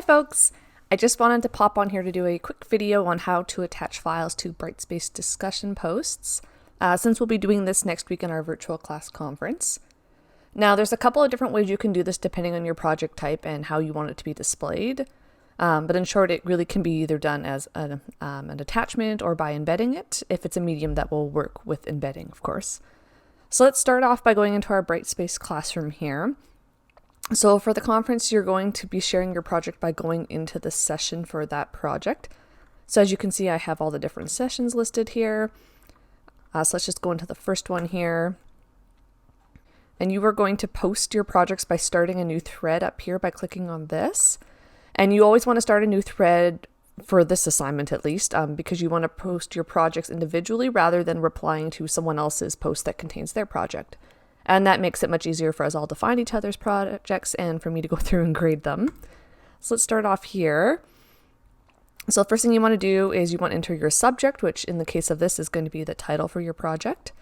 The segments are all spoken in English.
Hi folks! I just wanted to pop on here to do a quick video on how to attach files to Brightspace discussion posts, since we'll be doing this next week in our virtual class conference. Now there's a couple of different ways you can do this depending on your project type and how you want it to be displayed. But in short, it really can be either done as an attachment or by embedding it, if it's a medium that will work with embedding, of course. So let's start off by going into our Brightspace classroom here. So for the conference, you're going to be sharing your project by going into the session for that project. So as you can see, I have all the different sessions listed here. So let's just go into the first one here. And you are going to post your projects by starting a new thread up here by clicking on this. And you always want to start a new thread for this assignment at least, because you want to post your projects individually rather than replying to someone else's post that contains their project. And that makes it much easier for us all to find each other's projects and for me to go through and grade them. So let's start off here. So the first thing you want to do is you want to enter your subject, which in the case of this is going to be the title for your project.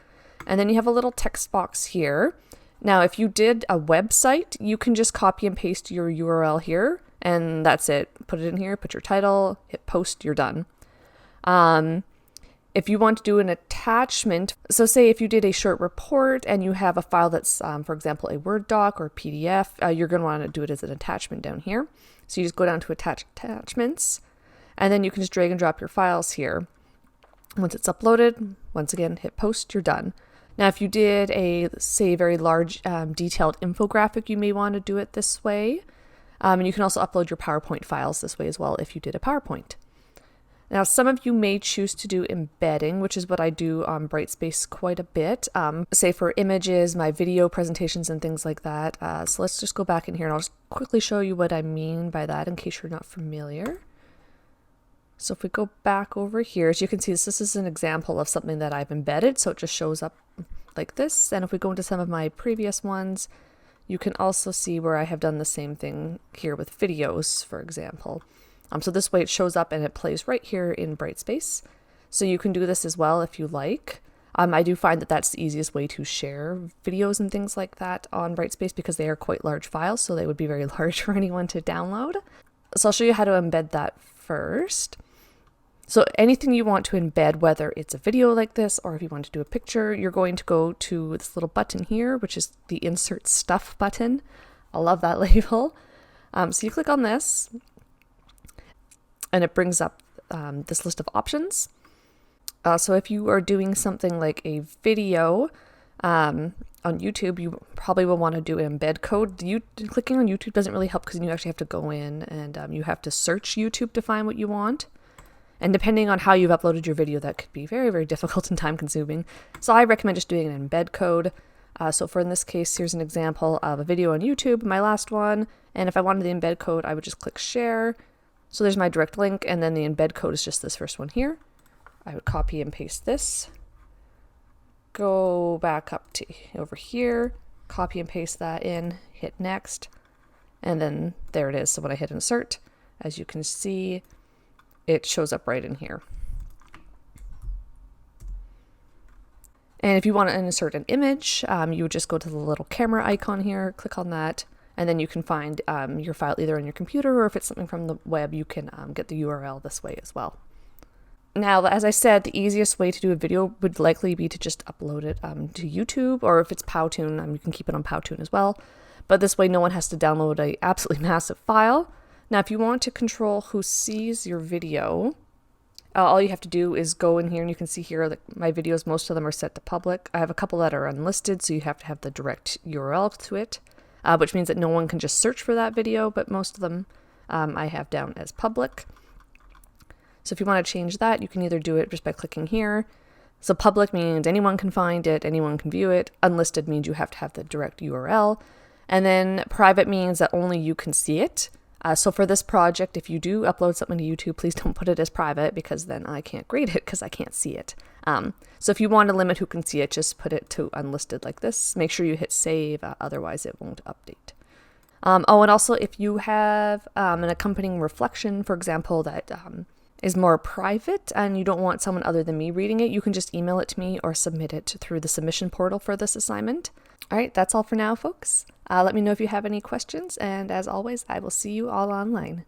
And then you have a little text box here. Now, if you did a website, you can just copy and paste your URL here, and that's it. Put it in here, put your title, hit post, you're done. If you want to do an attachment, so say if you did a short report and you have a file that's, for example, a Word doc or PDF, you're going to want to do it as an attachment down here. So you just go down to attachments, and then you can just drag and drop your files here. Once it's uploaded, once again, hit post, you're done. Now, if you did a, say, very large detailed infographic, you may want to do it this way. And you can also upload your PowerPoint files this way as well if you did a PowerPoint. Now, some of you may choose to do embedding, which is what I do on Brightspace quite a bit, say for images, my video presentations and things like that. So let's just go back in here and I'll just quickly show you what I mean by that in case you're not familiar. So if we go back over here, as you can see, this is an example of something that I've embedded. So it just shows up like this. And if we go into some of my previous ones, you can also see where I have done the same thing here with videos, for example. So this way it shows up and it plays right here in Brightspace. So you can do this as well if you like. I do find that that's the easiest way to share videos and things like that on Brightspace because they are quite large files, so they would be very large for anyone to download. So I'll show you how to embed that first. So anything you want to embed, whether it's a video like this or if you want to do a picture, you're going to go to this little button here, which is the Insert Stuff button. I love that label. So you click on this, and it brings up this list of options. So if you are doing something like a video on YouTube, you probably will want to do an embed code. Clicking on YouTube doesn't really help because you actually have to go in and you have to search YouTube to find what you want. And depending on how you've uploaded your video, that could be very, very difficult and time consuming. So I recommend just doing an embed code. So for in this case, here's an example of a video on YouTube, my last one. And if I wanted the embed code, I would just click share. So there's my direct link, and then the embed code is just this first one here. I would copy and paste this. Go back up to over here, copy and paste that in, hit next, and then there it is. So when I hit insert, as you can see, it shows up right in here. And if you want to insert an image, you would just go to the little camera icon here, click on that, and then you can find your file either on your computer or if it's something from the web, you can get the URL this way as well. Now, as I said, the easiest way to do a video would likely be to just upload it to YouTube, or if it's Powtoon, you can keep it on Powtoon as well. But this way, no one has to download an absolutely massive file. Now, if you want to control who sees your video, all you have to do is go in here, and you can see here that my videos, most of them are set to public. I have a couple that are unlisted, so you have to have the direct URL to it. Which means that no one can just search for that video, but most of them I have down as public. So if you want to change that, you can either do it just by clicking here. So public means anyone can find it, anyone can view it. Unlisted means you have to have the direct URL. And then private means that only you can see it. So for this project, if you do upload something to YouTube, please don't put it as private because then I can't grade it because I can't see it. So if you want to limit who can see it, just put it to unlisted like this. Make sure you hit save, otherwise it won't update. And also if you have an accompanying reflection, for example, that is more private and you don't want someone other than me reading it, you can just email it to me or submit it through the submission portal for this assignment. All right, that's all for now, folks. Let me know if you have any questions, and as always, I will see you all online.